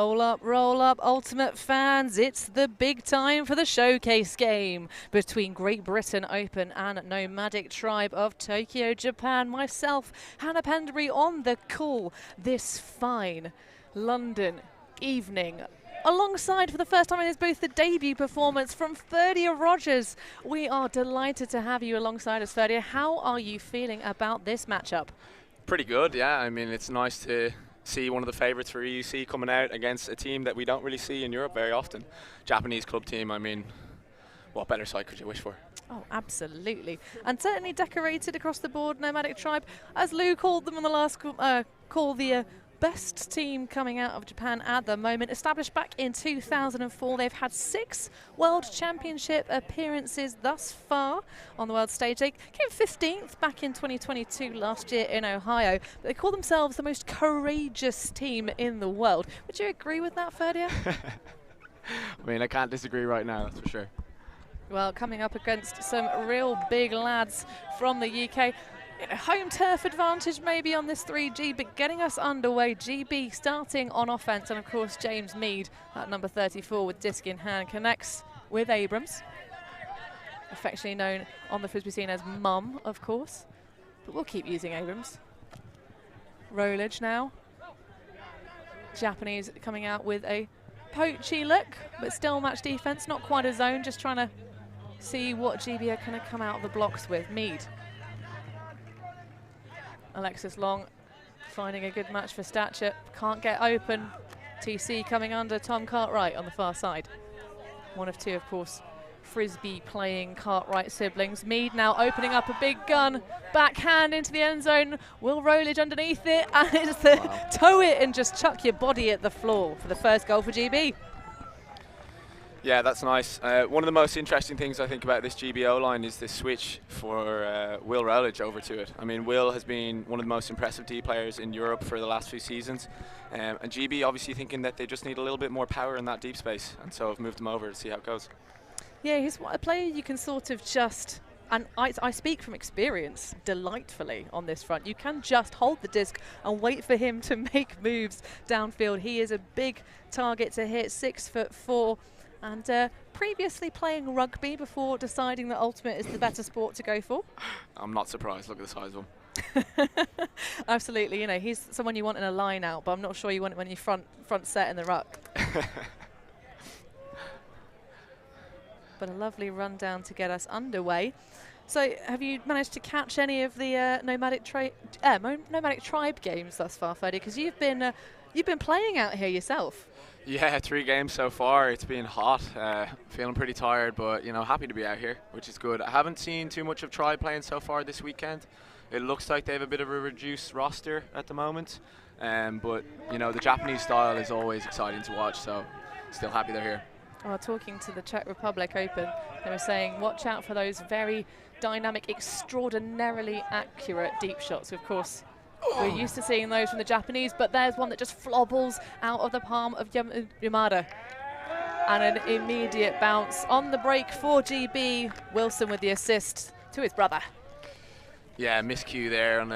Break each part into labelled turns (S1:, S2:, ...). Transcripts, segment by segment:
S1: Roll up, Ultimate fans. It's the big time for the showcase game between Great Britain Open and Nomadic Tribe of Tokyo, Japan. Myself, Hannah Penderbury, on the call this fine London evening. Alongside, for the first time in his booth, the debut performance from Ferdia Rogers. We are delighted to have you alongside us, Ferdia. How are you feeling about this matchup?
S2: Pretty good, yeah. I mean, it's nice to see one of the favourites for EUC coming out against a team that we don't really see in Europe very often. Japanese club team, I mean, what better side could you wish for?
S1: Oh, absolutely. And certainly decorated across the board, Nomadic Tribe, as Lou called them on the last call, the best team coming out of Japan at the moment. Established back in 2004, they've had 6 World Championship appearances thus far on the world stage. They came 15th back in 2022 last year in Ohio. But they call themselves the most courageous team in the world. Would you agree with that, Ferdia?
S2: I mean, I can't disagree right now, that's for sure.
S1: Well, coming up against some real big lads from the UK. Home turf advantage maybe on this 3G, but getting us underway. GB starting on offense, and of course James Mead, at number 34 with disc in hand, connects with Abrams, affectionately known on the Frisbee scene as Mum, of course, but we'll keep using Abrams. Rollage now. Japanese coming out with a poachy look, but still match defense, not quite a zone, just trying to see what GB are going to come out of the blocks with. Mead. Alexis Long finding a good match for stature, can't get open. TC coming under Tom Cartwright on the far side. One of 2, of course, Frisbee playing Cartwright siblings. Mead now opening up a big gun, backhand into the end zone. Will Rollage underneath it, and it's the toe it and just chuck your body at the floor for the first goal for GB.
S2: Yeah, that's nice. One of the most interesting things I think about this GBO line is the switch for Will Rowledge over to it. I mean, Will has been one of the most impressive D players in Europe for the last few seasons. And GB obviously thinking that they just need a little bit more power in that deep space. And so I've moved him over to see how it goes.
S1: Yeah, he's a player you can sort of just, and I speak from experience, delightfully on this front. You can just hold the disc and wait for him to make moves downfield. He is a big target to hit, 6'4". And previously playing rugby before deciding that Ultimate is the better sport to go for.
S2: I'm not surprised. Look at the size of him.
S1: Absolutely. You know, he's someone you want in a line out, but I'm not sure you want it when you front set in the ruck. But a lovely rundown to get us underway. So have you managed to catch any of the Nomadic Tribe games thus far, Ferdy? Because you've been playing out here yourself.
S2: Yeah, 3 games so far. It's been hot. Feeling pretty tired, but you know, happy to be out here, which is good. I haven't seen too much of Tribe playing so far this weekend. It looks like they have a bit of a reduced roster at the moment, but you know, the Japanese style is always exciting to watch. So, still happy they're here.
S1: Well, talking to the Czech Republic Open, they were saying, watch out for those very dynamic, extraordinarily accurate deep shots. Of course, we're used to seeing those from the Japanese, but there's one that just flobbles out of the palm of Yamada. And an immediate bounce on the break for GB. Wilson with the assist to his brother.
S2: Yeah, miscue there on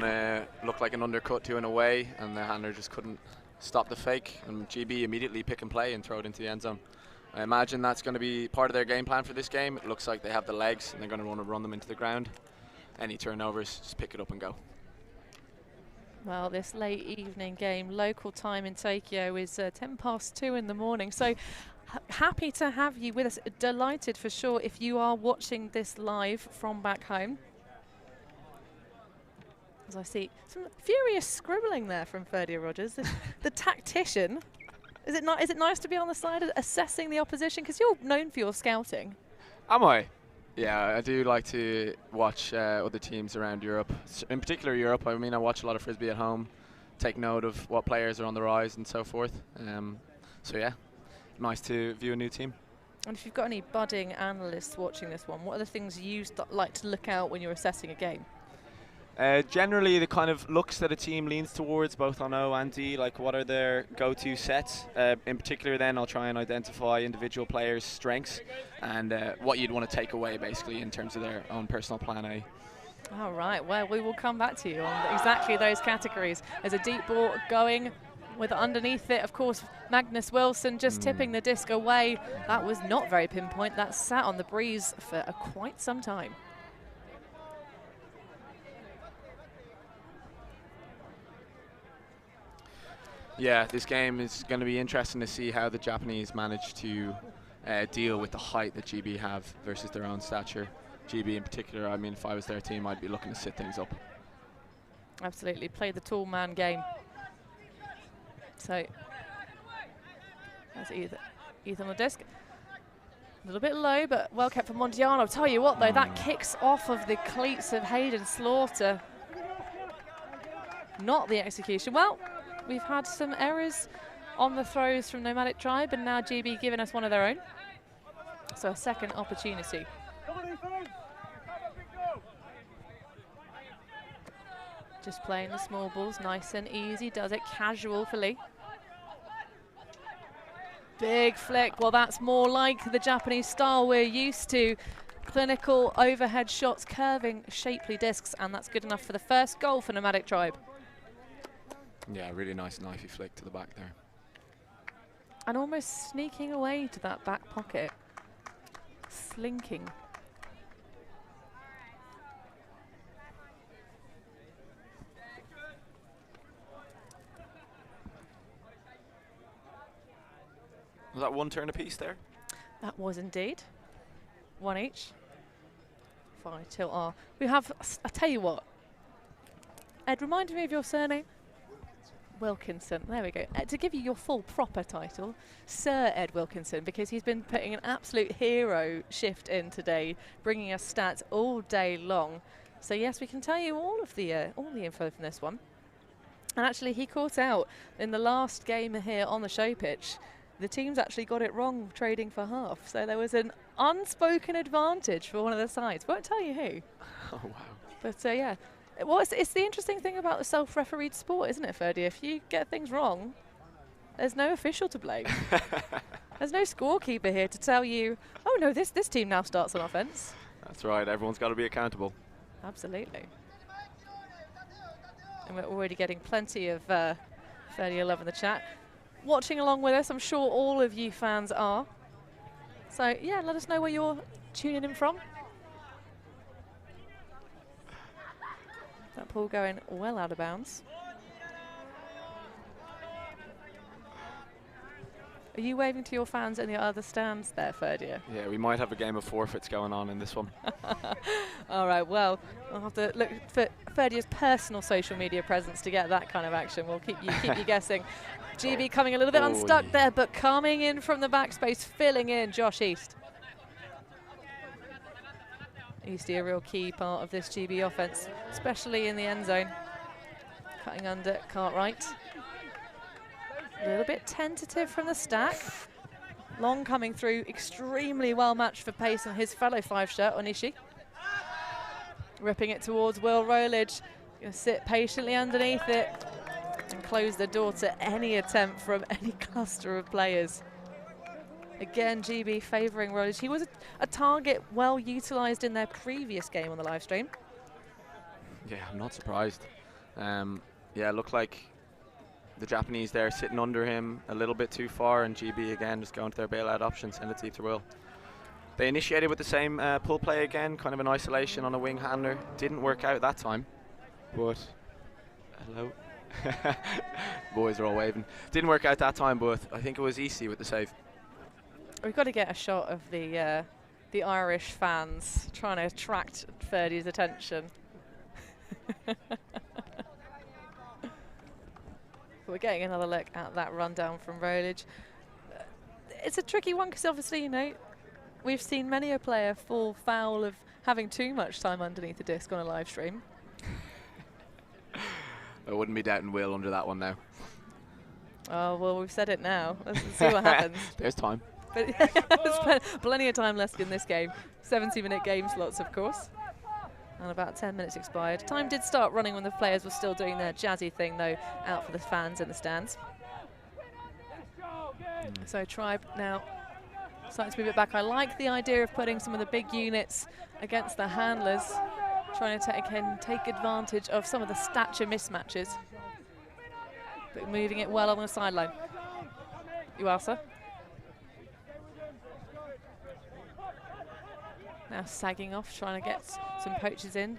S2: a looked like an undercut to an away, and the handler just couldn't stop the fake. And GB immediately pick and play and throw it into the end zone. I imagine that's going to be part of their game plan for this game. It looks like they have the legs, and they're going to want to run them into the ground. Any turnovers, just pick it up and go.
S1: Well, this late evening game, local time in Tokyo, is 2:10 in the morning. So happy to have you with us. Delighted for sure if you are watching this live from back home. As I see some furious scribbling there from Ferdia Rogers, the tactician. Is it nice to be on the side assessing the opposition? Because you're known for your scouting.
S2: Am I? Yeah, I do like to watch other teams around Europe, in particular Europe. I mean, I watch a lot of Frisbee at home, take note of what players are on the rise and so forth. So yeah, nice to view a new team.
S1: And if you've got any budding analysts watching this one, what are the things you like to look out when you're assessing a game?
S2: Generally, the kind of looks that a team leans towards, both on O and D, like what are their go-to sets. In particular, then I'll try and identify individual players' strengths and what you'd want to take away, basically, in terms of their own personal plan A.
S1: All right, well, we will come back to you on exactly those categories. There's a deep ball going with underneath it, of course, Magnus Wilson just tipping the disc away. That was not very pinpoint. That sat on the breeze for quite some time.
S2: Yeah, this game is going to be interesting to see how the Japanese manage to deal with the height that GB have versus their own stature. GB in particular, I mean, if I was their team, I'd be looking to sit things up.
S1: Absolutely, play the tall man game. So, that's Ethan on the disc. A little bit low, but well kept from Mondiano. I'll tell you what, though, that kicks off of the cleats of Hayden Slaughter. Not the execution. Well, we've had some errors on the throws from Nomadic Tribe, and now GB giving us one of their own. So a second opportunity. Just playing the small balls, nice and easy, does it casual for Lee. Big flick, well that's more like the Japanese style we're used to. Clinical overhead shots, curving, shapely discs, and that's good enough for the first goal for Nomadic Tribe.
S2: Yeah, really nice knifey flick to the back there.
S1: And almost sneaking away to that back pocket. Slinking.
S2: Was that one turn apiece there?
S1: That was indeed. One each. Fine, tilt R. We have, I'll tell you what. Ed, remind me of your surname. Wilkinson, there we go. To give you your full proper title, Sir Ed Wilkinson, because he's been putting an absolute hero shift in today, bringing us stats all day long. So yes, we can tell you all the info from this one. And actually, he caught out in the last game here on the show pitch. The teams actually got it wrong trading for half. So there was an unspoken advantage for one of the sides. Won't tell you who.
S2: Oh, wow.
S1: But yeah. Well, it's the interesting thing about the self-refereed sport, isn't it, Ferdy? If you get things wrong, there's no official to blame. There's no scorekeeper here to tell you, oh no, this team now starts on offence.
S2: That's right, everyone's got to be accountable.
S1: Absolutely. And we're already getting plenty of Ferdy love in the chat. Watching along with us, I'm sure all of you fans are. So yeah, let us know where you're tuning in from. That ball going well out of bounds. Are you waving to your fans in the other stands there, Ferdia?
S2: Yeah, we might have a game of forfeits going on in this one.
S1: All right, well, I'll have to look for Ferdia's personal social media presence to get that kind of action. We'll keep you guessing. GB coming a little bit unstuck there, but coming in from the backspace, filling in Josh East. Easty, a real key part of this GB offense, especially in the end zone. Cutting under Cartwright. A little bit tentative from the stack. Long coming through, extremely well matched for pace and his fellow 5 shirt, Onishi. Ripping it towards Will Rowledge. Going to sit patiently underneath it and close the door to any attempt from any cluster of players. Again, GB favouring Rowledge. He was a target well utilised in their previous game on the live stream.
S2: Yeah, I'm not surprised. Yeah, it looked like the Japanese there sitting under him a little bit too far, and GB again just going to their bailout option, send it to Ether Will. They initiated with the same pull play again, kind of an isolation on a wing handler. Didn't work out that time, but hello. Boys are all waving. Didn't work out that time, but I think it was Easty with the save.
S1: We've got to get a shot of the Irish fans trying to attract Ferdy's attention. We're getting another look at that rundown from Rowledge. It's a tricky one because obviously, you know, we've seen many a player fall foul of having too much time underneath the disc on a live stream.
S2: I wouldn't be doubting Will under that one now.
S1: Oh, well, we've said it now. Let's see what happens.
S2: There's time.
S1: But there's plenty of time left in this game. 70-minute game slots, of course. And about 10 minutes expired. Time did start running when the players were still doing their jazzy thing, though, out for the fans in the stands. So Tribe now starting to move it back. I like the idea of putting some of the big units against the handlers, trying to take advantage of some of the stature mismatches. but moving it well on the sideline. Uasa. Now sagging off, trying to get some poachers in.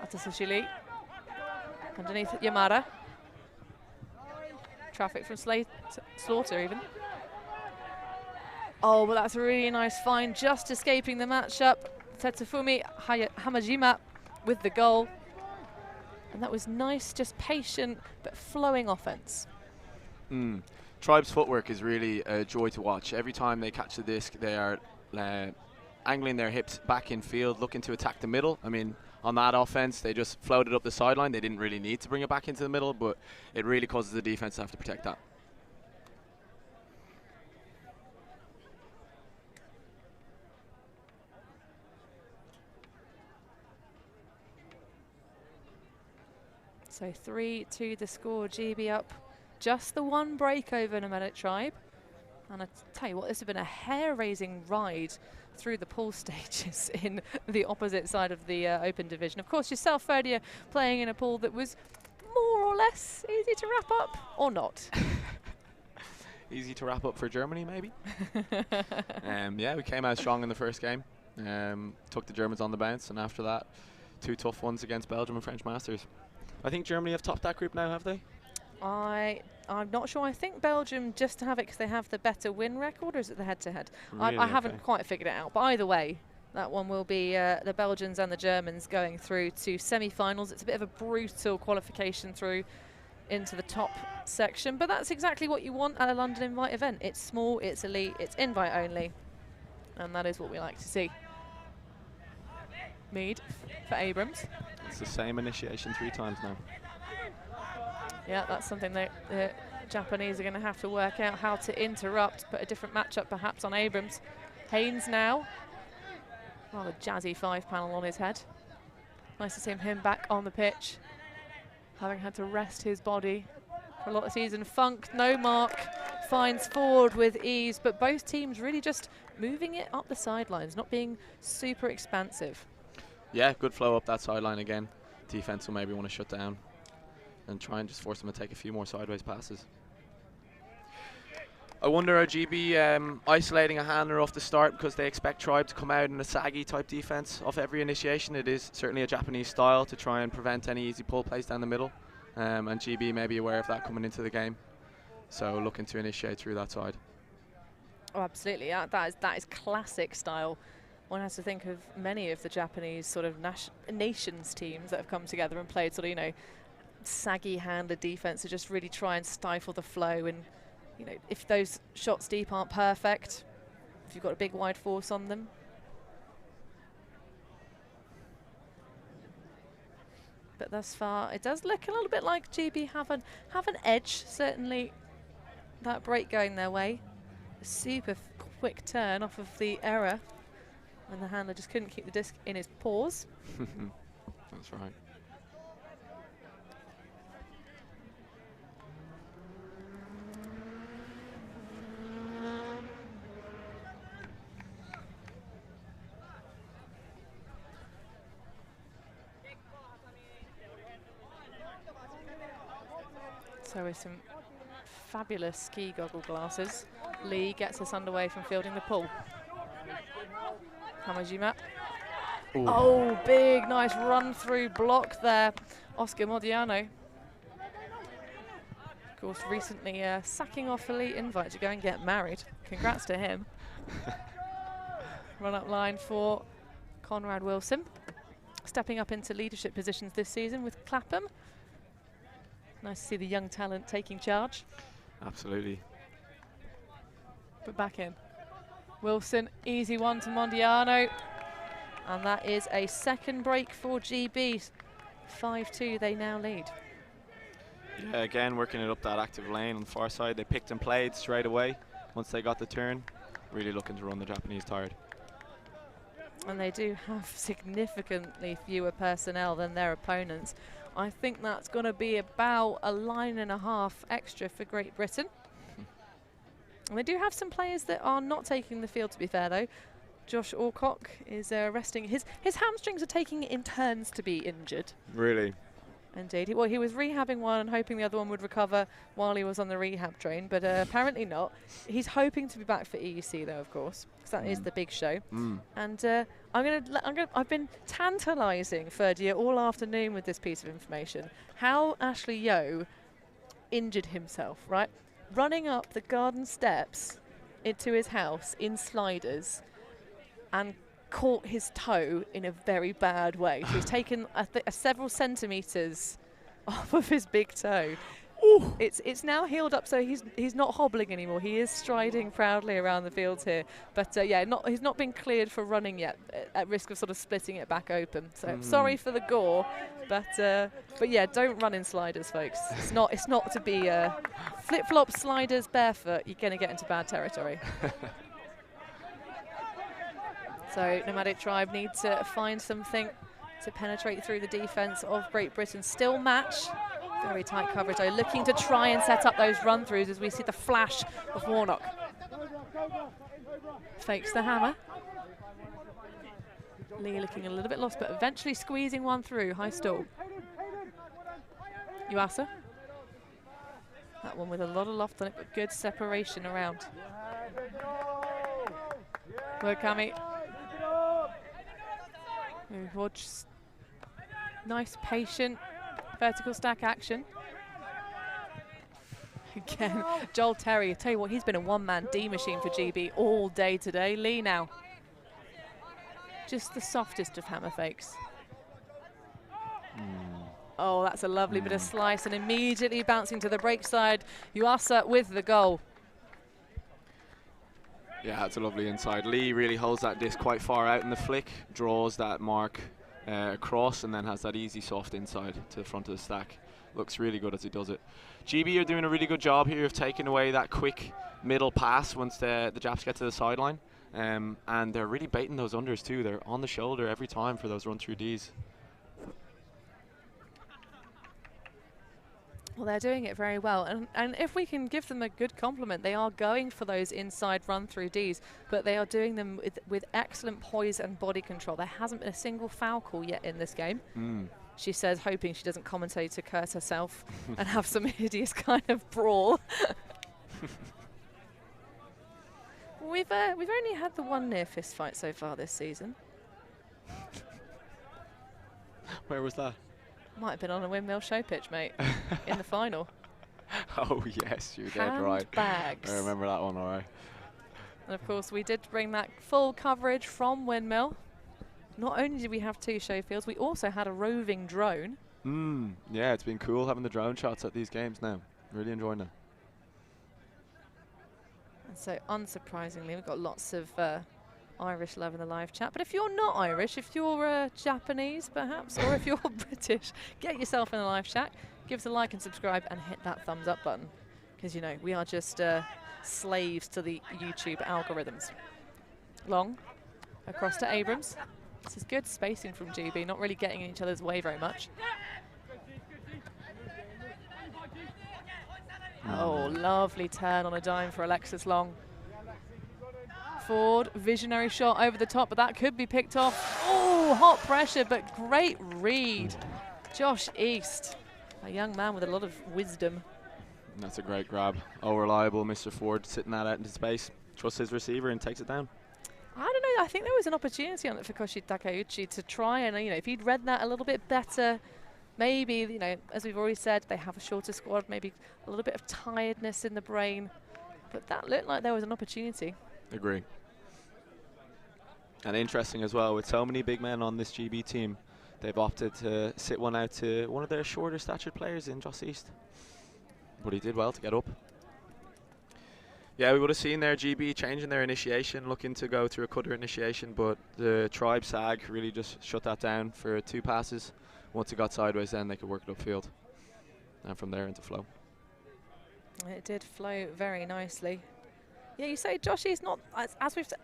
S1: Atasushili. Underneath Yamada. Traffic from Slaughter even. Oh, but that's a really nice find, just escaping the matchup. Tetsufumi Hamajima with the goal. And that was nice, just patient, but flowing offense.
S2: Tribe's footwork is really a joy to watch. Every time they catch the disc, they are angling their hips back in field, looking to attack the middle. I mean, on that offense, they just floated up the sideline. They didn't really need to bring it back into the middle, but it really causes the defense to have to protect that.
S1: So 3-2 the score, GB up just the one break over Nomadic Tribe. And I tell you what, this has been a hair-raising ride through the pool stages in the opposite side of the open division. Of course, yourself, Ferdia, playing in a pool that was more or less easy to wrap up, or not?
S2: Easy to wrap up for Germany, maybe. Yeah, we came out strong in the first game. Took the Germans on the bounce, and after that, 2 tough ones against Belgium and French Masters. I think Germany have topped that group now, have they?
S1: I'm not sure. I think Belgium just have it because they have the better win record, or is it the head-to-head?
S2: Really?
S1: I haven't quite figured it out. But either way, that one will be the Belgians and the Germans going through to semi-finals. It's a bit of a brutal qualification through into the top section, but that's exactly what you want at a London Invite event. It's small, it's elite, it's invite only, and that is what we like to see. Mead for Abrams.
S2: It's the same initiation 3 times now.
S1: Yeah, that's something that the Japanese are going to have to work out, how to interrupt, put a different matchup perhaps on Abrams. Haynes now. Rather jazzy 5-panel on his head. Nice to see him back on the pitch, having had to rest his body for a lot of the season. Funk, no mark, finds forward with ease, but both teams really just moving it up the sidelines, not being super expansive. Yeah,
S2: good flow up that sideline again. Defense will maybe want to shut down and try and just force them to take a few more sideways passes. I wonder, are GB isolating a handler off the start because they expect Tribe to come out in a saggy type defense off every initiation? It is certainly a Japanese style to try and prevent any easy pull plays down the middle, and GB may be aware of that coming into the game, so looking to initiate through that side.
S1: Oh, absolutely. That is classic style. One has to think of many of the Japanese sort of nations teams that have come together and played sort of, you know, saggy handler defense to just really try and stifle the flow. And, you know, if those shots deep aren't perfect, if you've got a big wide force on them. But thus far, it does look a little bit like GB have an edge. Certainly that break going their way. A super quick turn off of the error. And the handler just couldn't keep the disc in his paws.
S2: That's right.
S1: So with some fabulous ski goggle glasses, Lee gets us underway from fielding the pull. Hamajima. Ooh. Oh, big, nice run-through block there. Oscar Modiano. Of course, recently sacking off Elite Invite to go and get married. Congrats to him. Run-up line for Conrad Wilson. Stepping up into leadership positions this season with Clapham. Nice to see the young talent taking charge.
S2: Absolutely.
S1: But back in. Wilson, easy one to Mondiano. And that is a second break for GB. 5-2, they now lead.
S2: Yeah, again, working it up that active lane on the far side. They picked and played straight away once they got the turn. Really looking to run the Japanese tired.
S1: And they do have significantly fewer personnel than their opponents. I think that's going to be about a line and a half extra for Great Britain. And they do have some players that are not taking the field, to be fair, though. Josh Orcock is resting. His hamstrings are taking it in turns to be injured.
S2: Really?
S1: Indeed. Well, he was rehabbing one and hoping the other one would recover while he was on the rehab train, but apparently not. He's hoping to be back for EUC though, of course, because that is the big show. And I've been tantalising third year all afternoon with this piece of information. How Ashley Yo injured himself, right? Running up the garden steps into his house in sliders and caught his toe in a very bad way. So he's taken several centimetres off of his big toe. Ooh. It's now healed up, so he's not hobbling anymore. He is striding proudly around the fields here. But yeah, he's not been cleared for running yet, at risk of sort of splitting it back open. So sorry for the gore, but yeah, don't run in sliders, folks. It's not to be flip-flop sliders barefoot. You're going to get into bad territory. So Nomadic Tribe need to find something to penetrate through the defence of Great Britain. Still match. Very tight coverage though. Looking to try and set up those run-throughs as we see the flash of Warnock. Fakes the hammer. Lee looking a little bit lost, but eventually squeezing one through. High stall. Yuasa. That one with a lot of loft on it, but good separation around. Mokami. Watch. Nice, patient, vertical stack action. Again, Joel Terry, I tell you what, he's been a one-man D machine for GB all day today. Lee now. Just the softest of hammer fakes. Oh, that's a lovely bit of slice, and immediately bouncing to the break side. Yuasa with the goal.
S2: Yeah, that's a lovely inside. Lee really holds that disc quite far out in the flick, draws that mark across, and then has that easy soft inside to the front of the stack. Looks really good as he does it. GB are doing a really good job here of taking away that quick middle pass once the Japs get to the sideline. And they're really baiting those unders too. They're on the shoulder every time for those run through Ds.
S1: Well, they're doing it very well, and if we can give them a good compliment, they are going for those inside run-through Ds, but they are doing them with excellent poise and body control. There hasn't been a single foul call yet in this game. She says, hoping she doesn't commentate to curse herself and have some hideous kind of brawl. We've only had the one near fist fight so far this season.
S2: Where was that?
S1: Might have been on a windmill show pitch, mate, in the final.
S2: Oh, yes, you're dead right.
S1: Bags.
S2: I remember that one, all right.
S1: And, of course, we did bring that full coverage from Windmill. Not only did we have 2 show fields, we also had a roving drone.
S2: Yeah, it's been cool having the drone shots at these games now. Really enjoying it.
S1: And so, unsurprisingly, we've got lots of Irish love in the live chat. But if you're not Irish, if you're Japanese perhaps, or if you're British, get yourself in the live chat, give us a like and subscribe, and hit that thumbs up button, because you know we are just slaves to the YouTube algorithms. Long across to Abrams. This is good spacing from GB, not really getting in each other's way very much. Oh, lovely turn on a dime for Alexis Long. Forward, visionary shot over the top, but that could be picked off. Oh, hot pressure, but great read. Josh East, a young man with a lot of wisdom.
S2: And that's a great grab. Oh, reliable Mr. Ford, sitting that out into space. Trusts his receiver and takes it down.
S1: I don't know, I think there was an opportunity on it for Koshi Takeuchi to try and, you know, if he'd read that a little bit better, maybe, you know, as we've already said, they have a shorter squad, maybe a little bit of tiredness in the brain. But that looked like there was an opportunity.
S2: Agree. And interesting as well, with so many big men on this GB team, they've opted to sit one out to one of their shorter statured players in Joss East. But he did well to get up. Yeah, we would have seen their GB changing their initiation, looking to go through a cutter initiation, but the Tribe SAG really just shut that down for 2 passes. Once it got sideways, then they could work it upfield. And from there into flow.
S1: It did flow very nicely. Yeah, you say Josh, he's not, as we've said,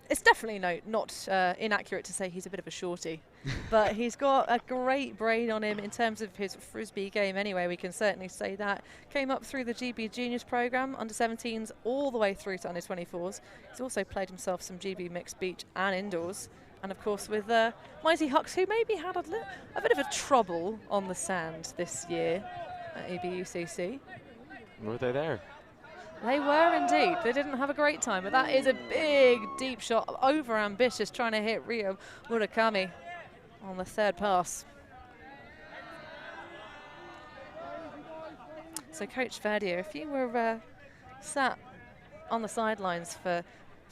S1: it's definitely not inaccurate to say he's a bit of a shorty, but he's got a great brain on him in terms of his Frisbee game anyway, we can certainly say that. Came up through the GB Juniors programme, under-17s, all the way through to under-24s. He's also played himself some GB mixed beach and indoors, And of course with Mighty Hucks, who maybe had a bit of a trouble on the sand this year at EBUCC.
S2: Were they there?
S1: They were indeed. They didn't have a great time, but that is a big, deep shot. Over-ambitious, trying to hit Ryo Murakami on the third pass. So Coach Verdier, if you were sat on the sidelines for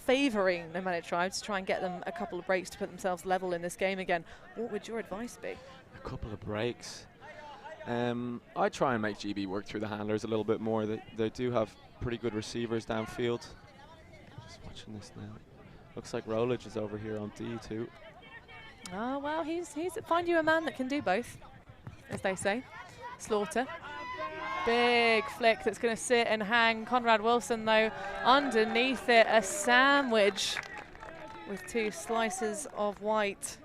S1: favouring Nomadic Tribes to try and get them a couple of breaks to put themselves level in this game again, what would your advice be?
S2: A couple of breaks. I'd try and make GB work through the handlers a little bit more. They do have pretty good receivers downfield. Just watching this now. Looks like Rolich is over here on D too.
S1: Oh, well, he's find you a man that can do both, as they say. Slaughter. Big flick that's going to sit and hang. Conrad Wilson, though, underneath it, a sandwich with 2 slices of white.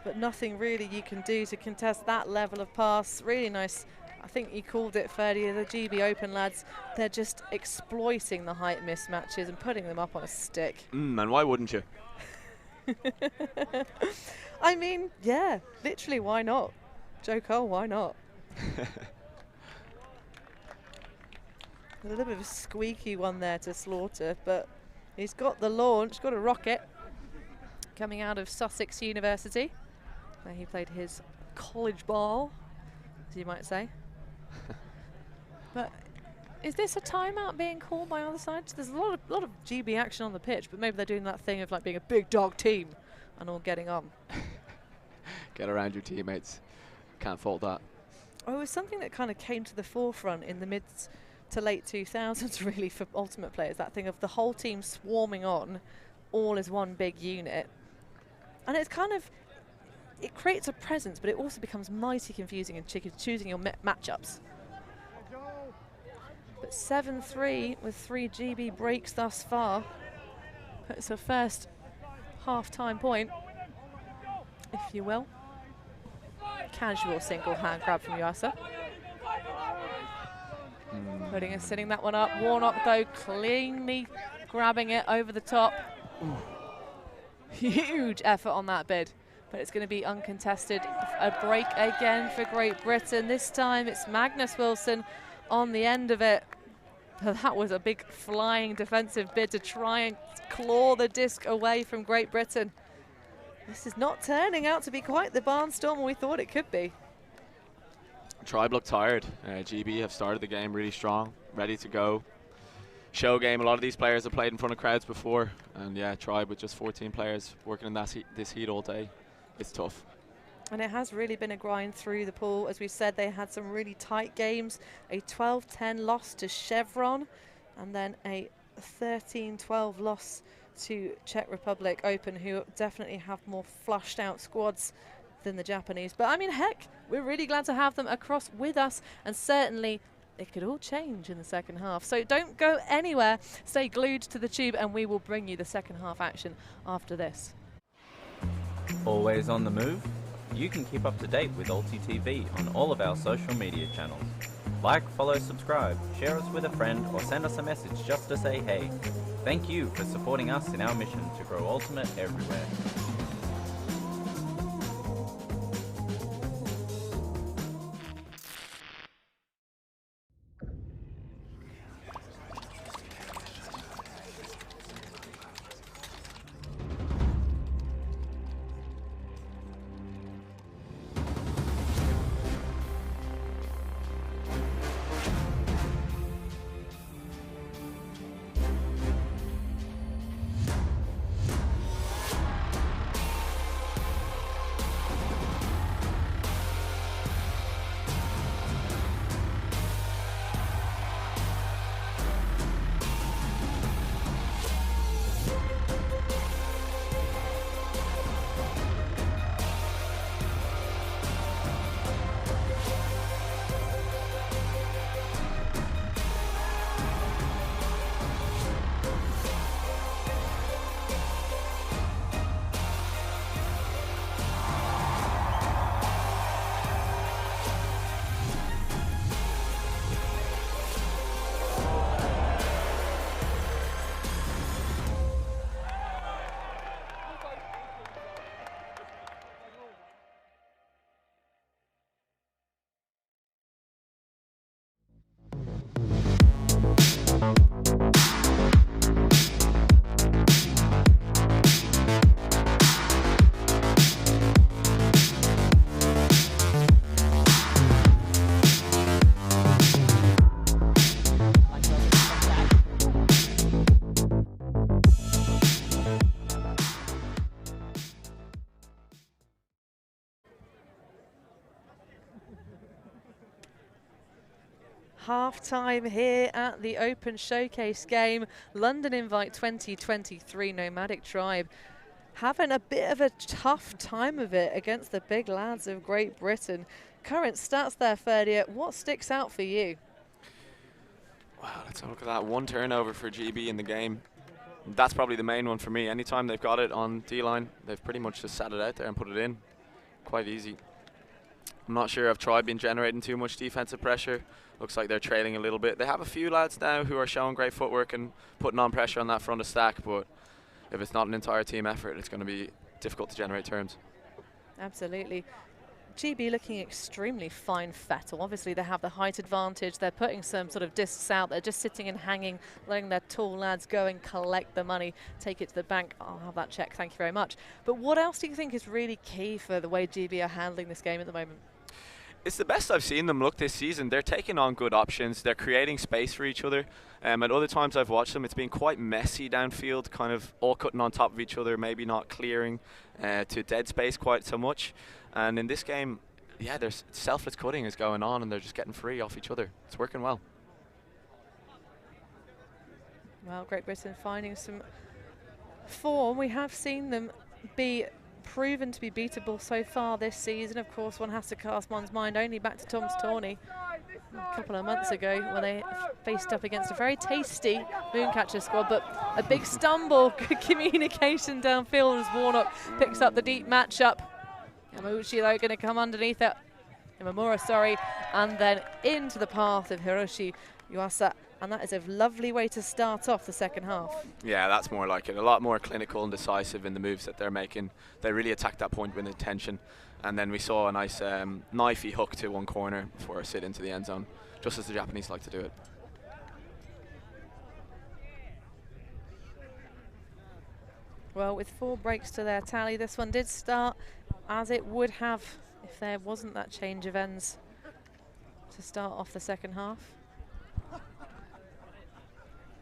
S1: But nothing really you can do to contest that level of pass. Really nice. I think you called it, Ferdy, the GB Open lads. They're just exploiting the height mismatches and putting them up on a stick.
S2: And why wouldn't you?
S1: I mean, yeah, literally, why not? Joe Cole, why not? A little bit of a squeaky one there to Slaughter, but he's got the launch, got a rocket coming out of Sussex University, where he played his college ball, as you might say. But is this a timeout being called by other sides? There's a lot of GB action on the pitch, but maybe they're doing that thing of like being a big dog team and all getting on.
S2: Get around your teammates. Can't fault that.
S1: Oh, it was something that kind of came to the forefront in the mid to late 2000s, really, for Ultimate players. That thing of the whole team swarming on, all as one big unit. And it's kind of, it creates a presence, but it also becomes mighty confusing in choosing your matchups. But 7-3 with 3 GB breaks thus far. It's a first half-time point, if you will. Casual single hand grab from Yuasa. Putting and sitting that one up. Warnock, though, cleanly grabbing it over the top. Huge effort on that bid, but it's going to be uncontested. A break again for Great Britain. This time it's Magnus Wilson on the end of it. That was a big flying defensive bid to try and claw the disc away from Great Britain. This is not turning out to be quite the barnstormer we thought it could be.
S2: Tribe look tired. GB have started the game really strong, ready to go. Show game. A lot of these players have played in front of crowds before, and yeah, Tribe with just 14 players working in this heat all day. It's tough.
S1: And it has really been a grind through the pool. As we said, they had some really tight games. A 12-10 loss to Chevron, and then a 13-12 loss to Czech Republic Open, who definitely have more flushed out squads than the Japanese. But I mean, heck, we're really glad to have them across with us, and certainly it could all change in the second half. So don't go anywhere. Stay glued to the tube, and we will bring you the second half action after this.
S3: Always on the move? You can keep up to date with ULTI.TV on all of our social media channels. Like, follow, subscribe, share us with a friend, or send us a message just to say hey. Thank you for supporting us in our mission to grow Ultimate everywhere.
S1: half-time here at the Open Showcase game. London Invite 2023 Nomadic Tribe having a bit of a tough time of it against the big lads of Great Britain. Current stats there, Ferdia. What sticks out for you?
S2: Wow, let's have a look at that. 1 turnover for GB in the game. That's probably the main one for me. Anytime they've got it on D-line, they've pretty much just sat it out there and put it in. Quite easy. I'm not sure if Tribe been generating too much defensive pressure. Looks like they're trailing a little bit. They have a few lads now who are showing great footwork and putting on pressure on that front of stack, but if it's not an entire team effort, it's going to be difficult to generate terms.
S1: Absolutely. GB looking extremely fine fettle. Obviously they have the height advantage. They're putting some sort of discs out. They're just sitting and hanging, letting their tall lads go and collect the money, take it to the bank. I'll have that check, thank you very much. But what else do you think is really key for the way GB are handling this game at the moment?
S2: It's the best I've seen them look this season. They're taking on good options. They're creating space for each other. At other times I've watched them, it's been quite messy downfield, kind of all cutting on top of each other, maybe not clearing to dead space quite so much. And in this game, yeah, there's selfless cutting is going on, and they're just getting free off each other. It's working well.
S1: Well, Great Britain finding some form. We have seen them be proven to be beatable so far this season. Of course, one has to cast one's mind only back to Tom's Tourney a couple of months ago when they faced up against a very tasty Mooncatcher squad, but a big stumble, good communication downfield as Warnock picks up the deep matchup. Yamauchi though going to come underneath it, Imamura, sorry, and then into the path of Hiroshi Yuasa, and that is a lovely way to start off the second half.
S2: Yeah, that's more like it. A lot more clinical and decisive in the moves that they're making. They really attacked that point with intention, and then we saw a nice knifey hook to one corner before a sit into the end zone, just as the Japanese like to do it.
S1: Well, with 4 breaks to their tally, this one did start as it would have if there wasn't that change of ends to start off the second half.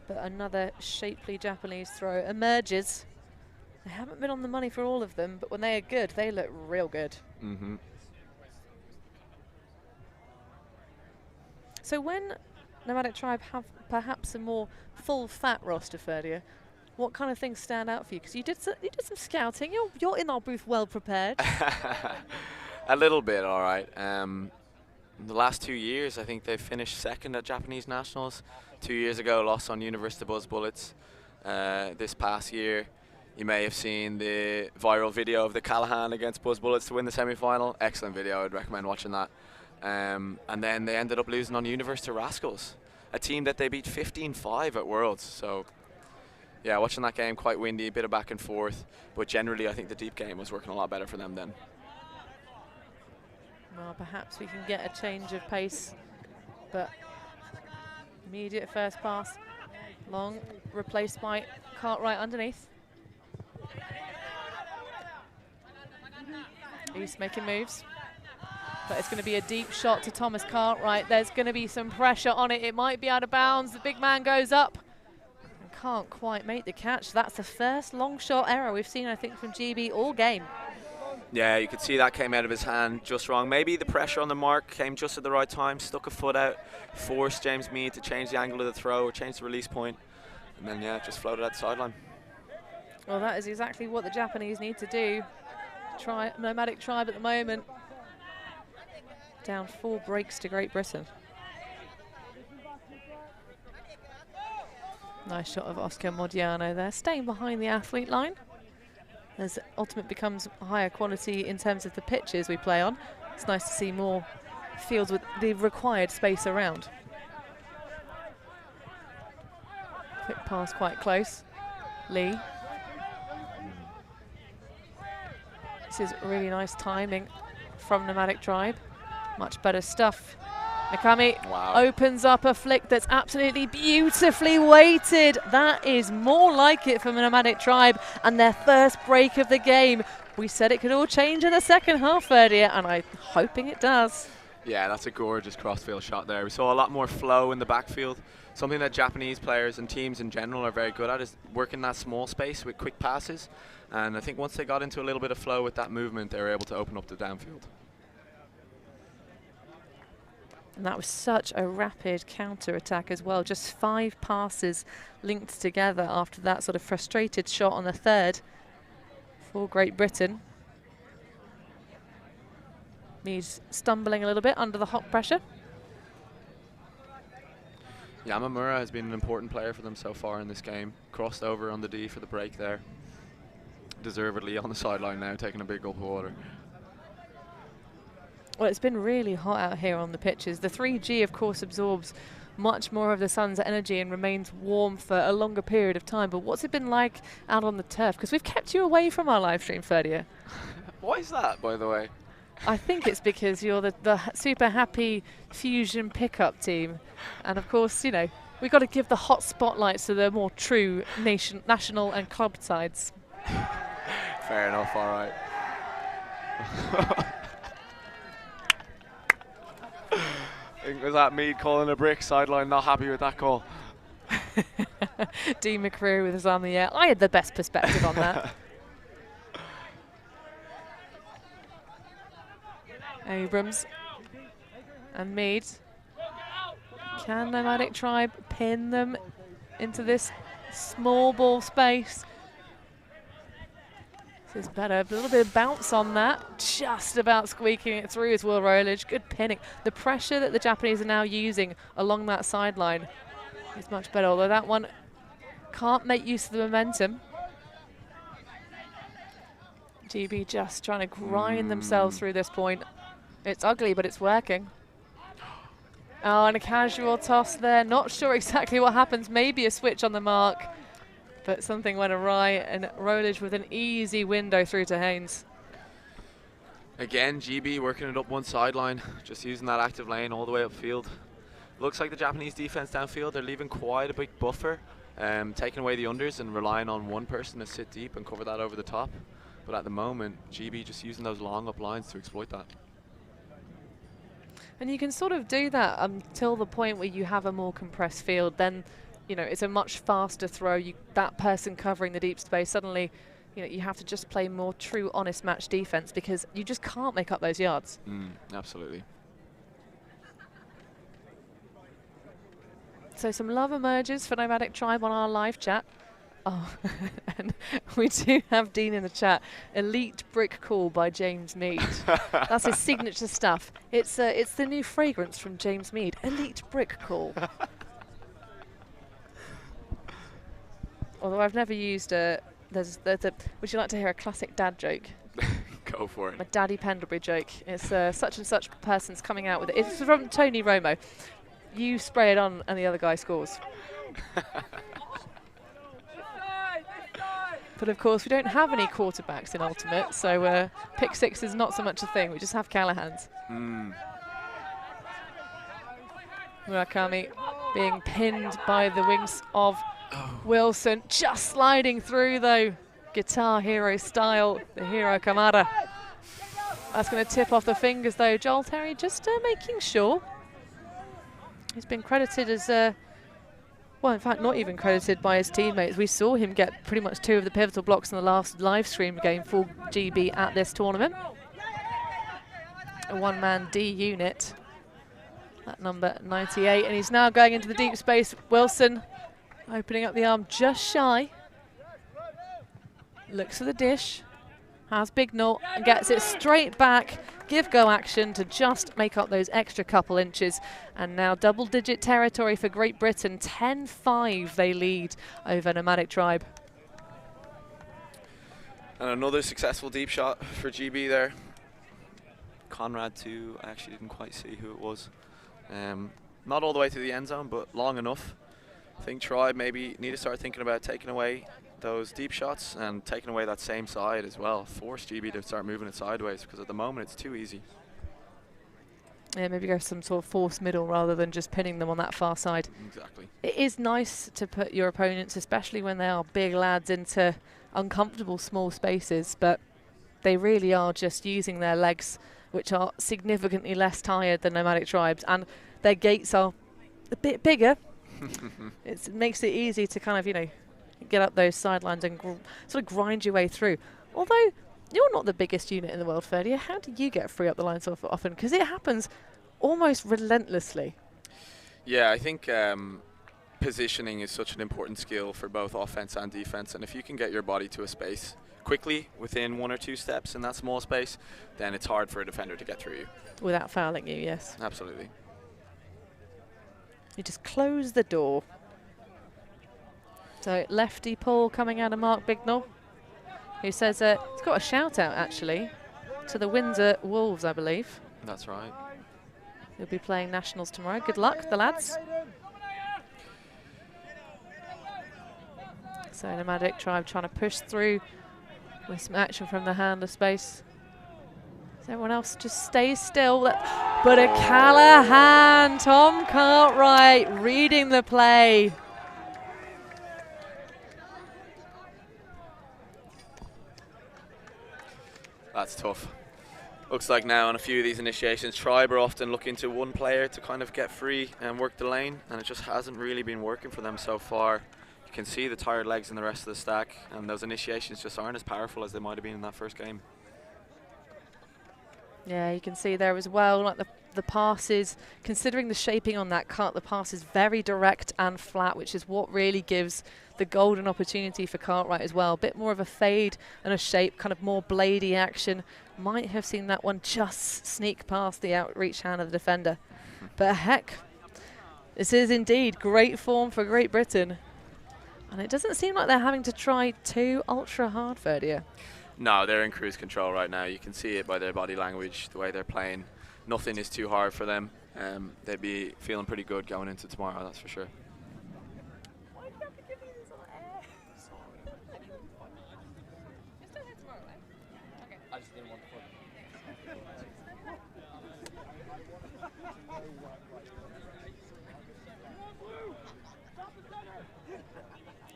S1: But another shapely Japanese throw emerges. They haven't been on the money for all of them, but when they are good, they look real good.
S2: Mm-hmm.
S1: So when Nomadic Tribe have perhaps a more full-fat roster, Ferdia, what kind of things stand out for you? Because you did some scouting. You're in our booth well prepared.
S2: A little bit, all right. The last 2 years, I think they've finished second at Japanese Nationals. 2 years ago, lost on University Buzz Bullets. This past year, you may have seen the viral video of the Callahan against Buzz Bullets to win the semi-final. Excellent video. I'd recommend watching that. And then they ended up losing on University Rascals, a team that they beat 15-5 at Worlds. So, yeah, watching that game, quite windy, a bit of back and forth. But generally, I think the deep game was working a lot better for them then.
S1: Well, perhaps we can get a change of pace, but immediate first pass, long, replaced by Cartwright underneath. East making moves, but it's going to be a deep shot to Thomas Cartwright. There's going to be some pressure on it. It might be out of bounds. The big man goes up and can't quite make the catch. That's the first long shot error we've seen, I think, from GB all game.
S2: Yeah, you could see that came out of his hand just wrong. Maybe the pressure on the mark came just at the right time, stuck a foot out, forced James Mead to change the angle of the throw or change the release point, and then, yeah, just floated out the sideline.
S1: Well, that is exactly what the Japanese need to do. Nomadic Tribe at the moment down 4 breaks to Great Britain. Nice shot of Oscar Modiano there, staying behind the athlete line. As Ultimate becomes higher quality in terms of the pitches we play on, it's nice to see more fields with the required space around. Quick pass quite close. Lee. This is really nice timing from Nomadic Tribe. Much better stuff. Nakami opens up a flick that's absolutely beautifully weighted. That is more like it from Nomadic Tribe and their first break of the game. We said it could all change in the second half, Ferdia, and I'm hoping it does.
S2: Yeah, that's a gorgeous crossfield shot there. We saw a lot more flow in the backfield. Something that Japanese players and teams in general are very good at is working that small space with quick passes. And I think once they got into a little bit of flow with that movement, they were able to open up the downfield.
S1: And that was such a rapid counter-attack as well. Just 5 passes linked together after that sort of frustrated shot on the third for Great Britain. He's stumbling a little bit under the hot pressure.
S2: Yamamura has been an important player for them so far in this game. Crossed over on the D for the break there. Deservedly on the sideline now, taking a big gulp of water.
S1: Well, it's been really hot out here on the pitches. The 3G, of course, absorbs much more of the sun's energy and remains warm for a longer period of time. But what's it been like out on the turf? Because we've kept you away from our live stream, Ferdia.
S2: Why is that, by the way?
S1: I think it's because you're the super happy Fusion pickup team. And, of course, you know, we've got to give the hot spotlights to the more true national and club sides.
S2: Fair enough, all right. I think was that Mead calling a brick sideline, not happy with that call.
S1: D. McCreary with his arm in the air. I had the best perspective on that. Abrams and Mead. Can Nomadic Tribe pin them into this small ball space? This is better. A little bit of bounce on that. Just about squeaking it through is Will Rolich. Good pinning. The pressure that the Japanese are now using along that sideline is much better, although that one can't make use of the momentum. GB just trying to grind themselves through this point. It's ugly, but it's working. Oh, and a casual toss there. Not sure exactly what happens. Maybe a switch on the mark. But something went awry, and Rolich with an easy window through to Haynes.
S2: Again, GB working it up one sideline, just using that active lane all the way upfield. Looks like the Japanese defense downfield, they're leaving quite a big buffer, taking away the unders and relying on one person to sit deep and cover that over the top. But at the moment, GB just using those long up lines to exploit that.
S1: And you can sort of do that until the point where you have a more compressed field. Then, you know, it's a much faster throw. That person covering the deep space, suddenly, you know, you have to just play more true, honest match defense because you just can't make up those yards.
S2: Absolutely.
S1: So some love emerges for Nomadic Tribe on our live chat. Oh, and we do have Dean in the chat. Elite brick call by James Mead. That's his signature stuff. It's the new fragrance from James Mead. Elite brick call. Although I've never used would you like to hear a classic dad joke?
S2: Go for it.
S1: A Daddy Pendlebury joke. It's such and such person's coming out with it. It's from Tony Romo. You spray it on and the other guy scores. But of course we don't have any quarterbacks in Ultimate, so pick six is not so much a thing. We just have Callahan's. Murakami being pinned by the wings of Wilson, just sliding through though, Guitar Hero style, the Hero Kamada. That's going to tip off the fingers though. Joel Terry just making sure. He's been credited as, well in fact not even credited by his teammates. We saw him get pretty much 2 of the pivotal blocks in the last live stream game for GB at this tournament. A one-man D unit, at number 98, and he's now going into the deep space. Wilson opening up the arm just shy. Looks for the dish. Has Big Naught and gets it straight back. Give go action to just make up those extra couple inches. And now double-digit territory for Great Britain. 10-5 they lead over Nomadic Tribe.
S2: And another successful deep shot for GB there. Conrad too, I actually didn't quite see who it was. Not all the way to the end zone, but long enough. I think Tribe maybe need to start thinking about taking away those deep shots and taking away that same side as well. Force GB to start moving it sideways because at the moment it's too easy.
S1: Yeah, maybe go some sort of forced middle rather than just pinning them on that far side.
S2: Exactly.
S1: It is nice to put your opponents, especially when they are big lads, into uncomfortable small spaces, but they really are just using their legs, which are significantly less tired than Nomadic Tribes, and their gates are a bit bigger. It makes it easy to kind of, you know, get up those sidelines and sort of grind your way through. Although you're not the biggest unit in the world, Ferdia, how do you get free up the line so often? Because it happens almost relentlessly.
S2: Yeah, I think positioning is such an important skill for both offense and defense, and if you can get your body to a space quickly within 1 or 2 steps in that small space, then it's hard for a defender to get through you.
S1: Without fouling you, yes.
S2: Absolutely.
S1: You just close the door. So lefty pull coming out of Mark Bignell, who says he's got a shout out actually to the Windsor Wolves, I believe.
S2: That's right.
S1: He'll be playing nationals tomorrow. Good luck, the lads. So Nomadic Tribe trying to push through with some action from the hand of space. So everyone else just stays still. But a Callahan, Tom Cartwright reading the play.
S2: That's tough. Looks like now on a few of these initiations, Tribe are often looking to one player to kind of get free and work the lane, and it just hasn't really been working for them so far. You can see the tired legs in the rest of the stack, and those initiations just aren't as powerful as they might have been in that first game.
S1: Yeah, you can see there as well, like the passes, considering the shaping on that cut, the pass is very direct and flat, which is what really gives the golden opportunity for Cartwright as well. A bit more of a fade and a shape, kind of more bladey action. Might have seen that one just sneak past the outreach hand of the defender. But heck, this is indeed great form for Great Britain. And it doesn't seem like they're having to try too ultra hard, Ferdia.
S2: No, they're in cruise control right now. You can see it by their body language, the way they're playing. Nothing is too hard for them. They'd be feeling pretty good going into tomorrow, that's for sure.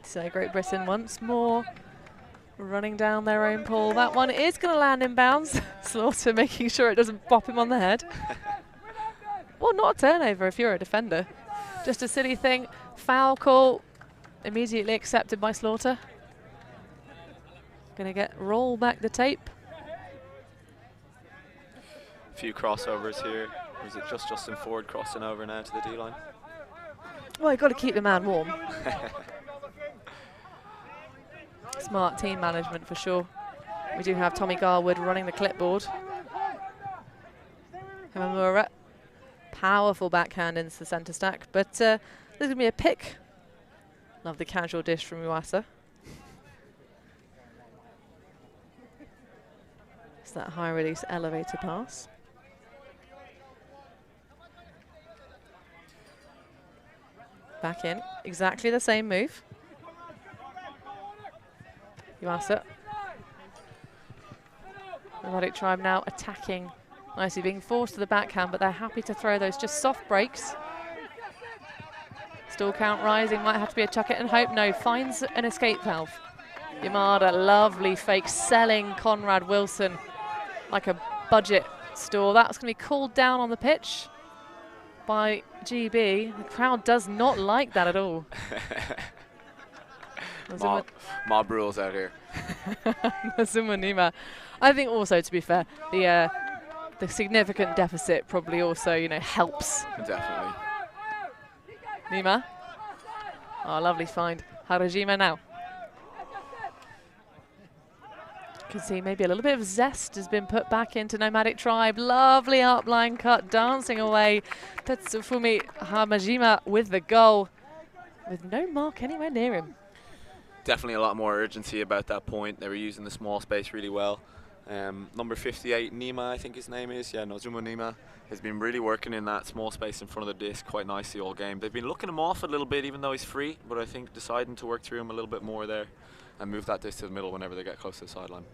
S1: So Great Britain once more running down their own pool. That one is going to land in bounds. Slaughter making sure it doesn't bop him on the head. Well, not a turnover if you're a defender. Just a silly thing. Foul call immediately accepted by Slaughter. Going to get roll back the tape.
S2: A few crossovers here. Or is it just Justin Ford crossing over now to the D-line?
S1: Well, you've got to keep the man warm. Smart team management for sure. We do have Tommy Garwood running the clipboard. Hamamura, powerful backhand into the centre stack, but there's going to be a pick. Love the casual dish from Uwasa. It's that high release elevator pass. Back in, exactly the same move. Uwasa. Nomadic Tribe now attacking nicely, being forced to the backhand, but they're happy to throw those just soft breaks. Still count rising, might have to be a chuck it and hope. No, finds an escape valve. Yamada, lovely fake, selling Conrad Wilson like a budget store. That's going to be called down on the pitch by GB. The crowd does not like that at all.
S2: Mob rules out here.
S1: Mazumanima. I think also, to be fair, the significant deficit probably also, you know, helps.
S2: Definitely.
S1: Nima. Oh, lovely find. Harajima now. You can see maybe a little bit of zest has been put back into Nomadic Tribe. Lovely upline cut, dancing away. Tetsufumi Hamajima with the goal, with no mark anywhere near him.
S2: Definitely a lot more urgency about that point. They were using the small space really well. Number 58, Nima, I think his name is. Yeah, Nozuma Nima has been really working in that small space in front of the disc quite nicely all game. They've been looking him off a little bit, even though he's free, but I think deciding to work through him a little bit more there and move that disc to the middle whenever they get close to the sideline.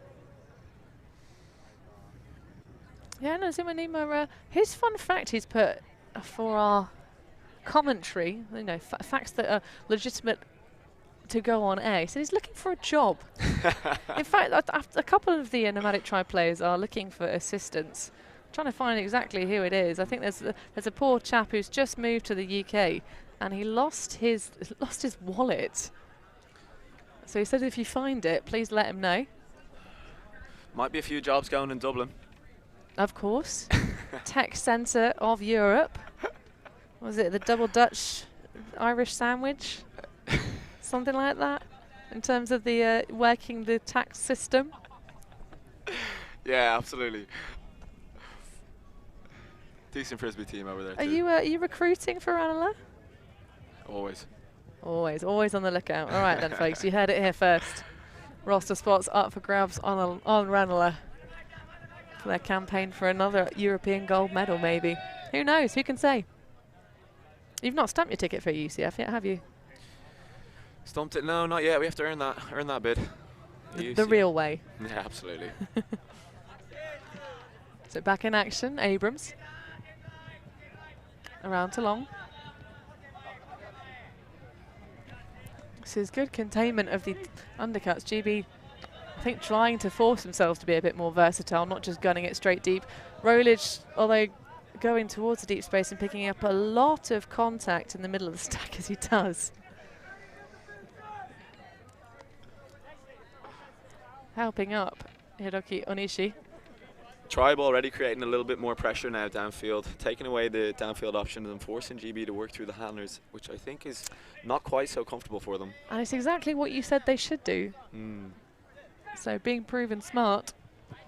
S1: Yeah, Nozuma Nima, his fun fact he's put for our commentary, you know, facts that are legitimate to go on air. He said he's looking for a job. In fact, a couple of the Nomadic Tribe players are looking for assistance. Trying to find exactly who it is. I think there's a poor chap who's just moved to the UK and he lost his wallet. So he said if you find it, please let him know.
S2: Might be a few jobs going in Dublin.
S1: Of course. Tech centre of Europe. Was it the double Dutch Irish sandwich? Something like that in terms of the working the tax system.
S2: Yeah, absolutely. Decent Frisbee team over there too.
S1: Are you recruiting for Ranelagh?
S2: Always.
S1: Always on the lookout. All right then, folks, you heard it here first. Roster spots up for grabs on Ranelagh for their campaign for another European gold medal, maybe. Who knows? Who can say? You've not stamped your ticket for UCF yet, have you?
S2: Stumped it? No, not yet. We have to earn that bid.
S1: The real way.
S2: Yeah, absolutely.
S1: So back in action, Abrams. Around to long. This is good containment of the undercuts. GB, I think, trying to force themselves to be a bit more versatile, not just gunning it straight deep. Rolich, although going towards the deep space and picking up a lot of contact in the middle of the stack as he does. Helping up Hiroki Onishi.
S2: Tribe already creating a little bit more pressure now downfield, taking away the downfield options and forcing GB to work through the handlers, which I think is not quite so comfortable for them.
S1: And it's exactly what you said they should do. So being proven smart.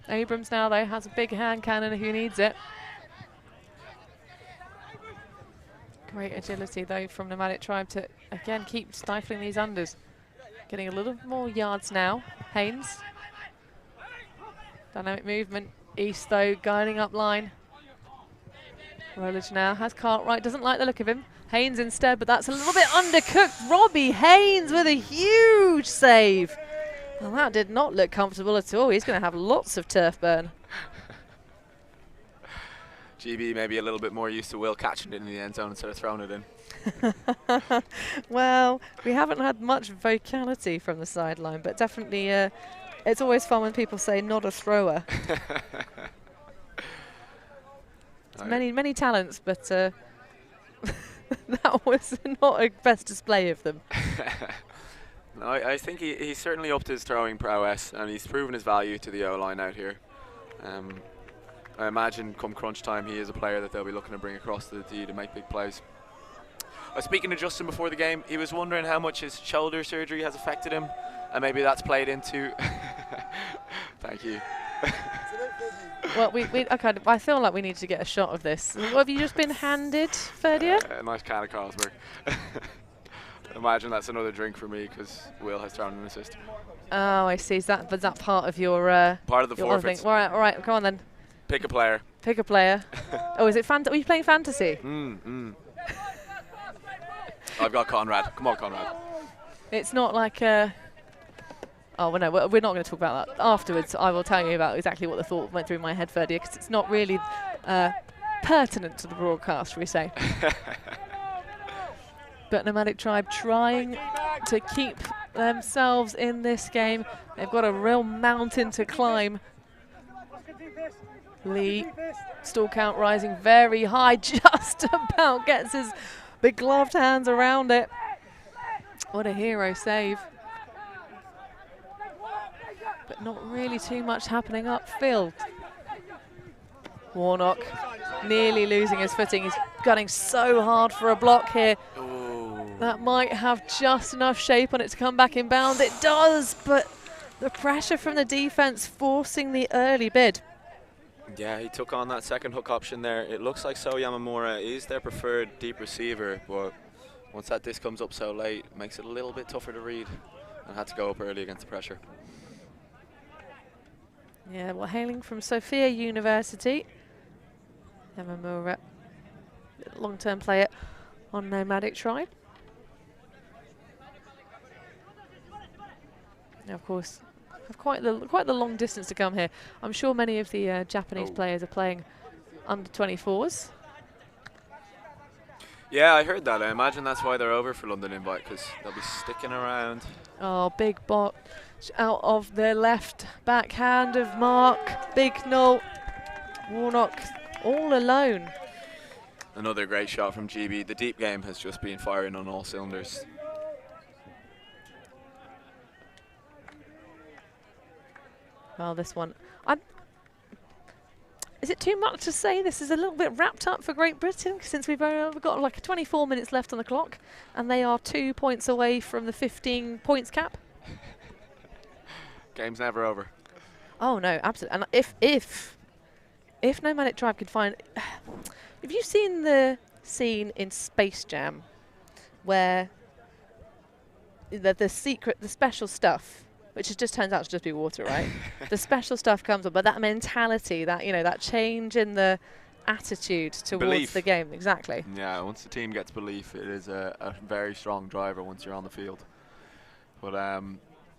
S1: Abrams now, though, has a big hand cannon who needs it. Great agility, though, from Nomadic Tribe to, again, keep stifling these unders. Getting a little more yards now. Haynes. Dynamic movement. East, though, guiding up line. Rolich now has Cartwright, doesn't like the look of him. Haynes instead, but that's a little bit undercooked. Robbie Haynes with a huge save. Well, that did not look comfortable at all. He's going to have lots of turf burn.
S2: GB maybe a little bit more used to Will catching it in the end zone instead of throwing it in.
S1: Well, we haven't had much vocality from the sideline, but definitely it's always fun when people say not a thrower. Many talents, but that was not a best display of them.
S2: No, I think he's certainly upped his throwing prowess, and he's proven his value to the O-line out here. I imagine come crunch time he is a player that they'll be looking to bring across the D to make big plays. I was speaking to Justin before the game. He was wondering how much his shoulder surgery has affected him, and maybe that's played into... Thank you.
S1: Well, I feel like we need to get a shot of this. What have you just been handed, Ferdia?
S2: A nice can of Carlsberg. Imagine that's another drink for me because Will has thrown an assist.
S1: Oh, I see. Was that part of your...
S2: part of the
S1: your
S2: forfeits.
S1: All right, come on then.
S2: Pick a player.
S1: Pick a player. Oh, is it are you playing fantasy?
S2: I've got Conrad. Come on, Conrad.
S1: It's not like oh, well, no, we're not going to talk about that. Afterwards, I will tell you about exactly what the thought went through my head, Ferdia, because it's not really pertinent to the broadcast, shall we say. But Nomadic Tribe trying to keep themselves in this game. They've got a real mountain to climb. Lee, stall count rising very high, just about gets his big gloved hands around it. What a hero save. But not really too much happening upfield. Warnock nearly losing his footing. He's gunning so hard for a block here.
S2: Ooh.
S1: That might have just enough shape on it to come back inbound. It does, but the pressure from the defense forcing the early bid.
S2: Yeah, he took on that second hook option there. It looks like So Yamamura is their preferred deep receiver, but once that disc comes up so late, it makes it a little bit tougher to read, and had to go up early against the pressure.
S1: Yeah, well, hailing from Sophia University, Yamamura, long-term player on Nomadic Tribe. Now, of course, have quite the long distance to come here. I'm sure many of the Japanese players are playing under 24s.
S2: Yeah, I heard that. I imagine that's why they're over for London Invite, because they'll be sticking around.
S1: Oh, big bot out of the left backhand of Mark. Big null. Warnock all alone.
S2: Another great shot from GB. The deep game has just been firing on all cylinders.
S1: Well, this one, is it too much to say this is a little bit wrapped up for Great Britain, since we've got like 24 minutes left on the clock and they are 2 points away from the 15 points cap?
S2: Game's never over.
S1: Oh no, absolutely. And if Nomadic Tribe could find, have you seen the scene in Space Jam where the special stuff, which just turns out to just be water, right? The special stuff comes up, but that mentality, that, you know, that change in the attitude towards
S2: Belief.
S1: the game, exactly.
S2: Yeah, once the team gets belief, it is a very strong driver once you're on the field. But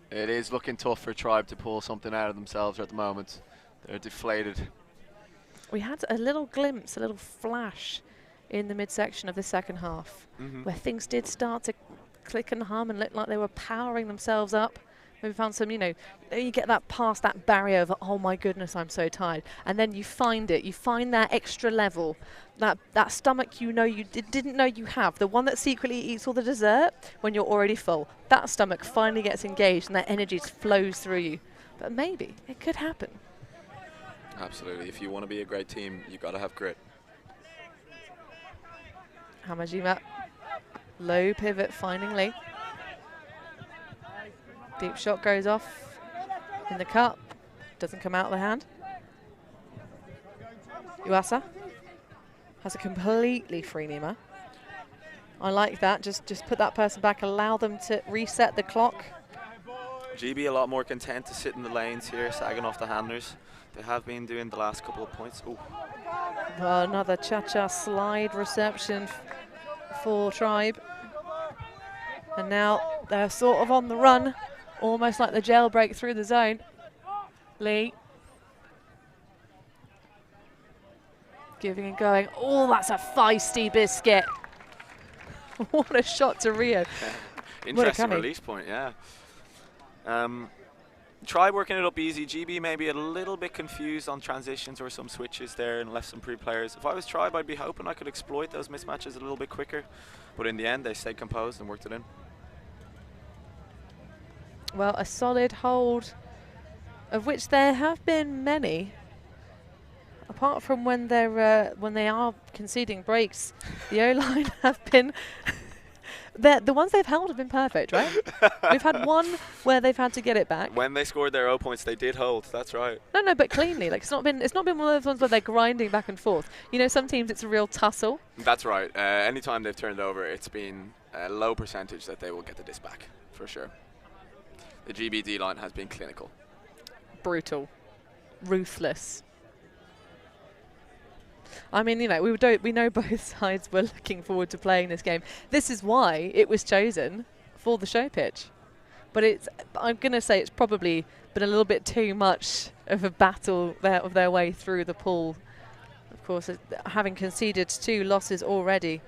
S2: it is looking tough for Tribe to pull something out of themselves at the moment. They're deflated.
S1: We had a little glimpse, a little flash in the midsection of the second half, where things did start to click and hum and look like they were powering themselves up. We found some, you know, you get that past that barrier of, oh my goodness, I'm so tired. And then you find it. You find that extra level, that stomach you know you didn't know you have, the one that secretly eats all the dessert when you're already full. That stomach finally gets engaged and that energy flows through you. But maybe it could happen.
S2: Absolutely. If you want to be a great team, you've got to have grit.
S1: Hamajima, low pivot, finding Lee. Deep shot goes off in the cup, doesn't come out of the hand. Yuasa has a completely free Nima. I like that, just put that person back, allow them to reset the clock.
S2: GB a lot more content to sit in the lanes here, sagging off the handlers. They have been doing the last couple of points. Ooh.
S1: Another cha-cha slide reception for Tribe. And now they're sort of on the run. Almost like the jailbreak through the zone. Lee. Giving and going. Oh, that's a feisty biscuit. What a shot to Rio.
S2: Interesting release point, yeah. Tribe working it up easy. GB maybe a little bit confused on transitions or some switches there and left some pre-players. If I was Tribe, I'd be hoping I could exploit those mismatches a little bit quicker. But in the end, they stayed composed and worked it in.
S1: Well, a solid hold, of which there have been many. Apart from when they are conceding breaks, the O-line have been the ones they've held have been perfect, right? We've had one where they've had to get it back.
S2: When they scored their O points, they did hold. That's right.
S1: No, but cleanly. Like it's not been one of those ones where they're grinding back and forth. You know, some teams it's a real tussle.
S2: That's right. Anytime they've turned over, it's been a low percentage that they will get the disc back, for sure. The GBD line has been clinical.
S1: Brutal. Ruthless. I mean, you know, we know both sides were looking forward to playing this game. This is why it was chosen for the show pitch. But I'm going to say it's probably been a little bit too much of a battle of their way through the pool. Of course, having conceded 2 losses already,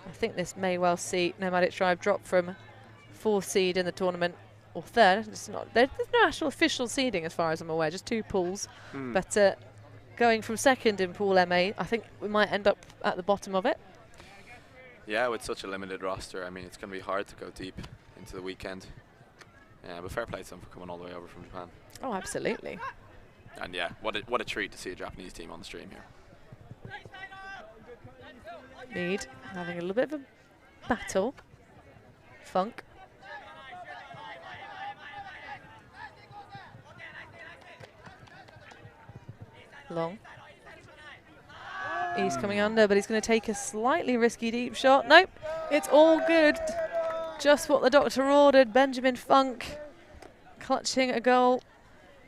S1: I think this may well see Nomadic Tribe drop from 4th seed in the tournament, or 3rd. There's no actual official seeding as far as I'm aware, just 2 pools. But going from 2nd in Pool MA, I think we might end up at the bottom of it.
S2: Yeah, with such a limited roster, I mean, it's going to be hard to go deep into the weekend. Yeah, but fair play to them for coming all the way over from Japan.
S1: Oh, absolutely.
S2: And yeah, what a treat to see a Japanese team on the stream here.
S1: Mead having a little bit of a battle. Funk. Long. He's coming under, but he's going to take a slightly risky deep shot. Nope, it's all good. Just what the doctor ordered. Benjamin Funk clutching a goal.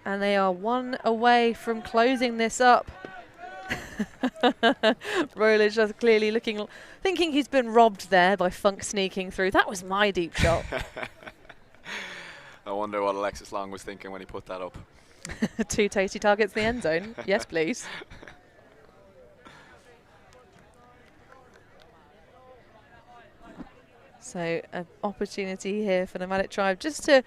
S1: And they are 1 away from closing this up. Rolich just clearly thinking he's been robbed there by Funk sneaking through. That was my deep shot.
S2: I wonder what Alexis Long was thinking when he put that up.
S1: 2 tasty targets in the end zone. Yes, please. So an opportunity here for Nomadic Tribe just to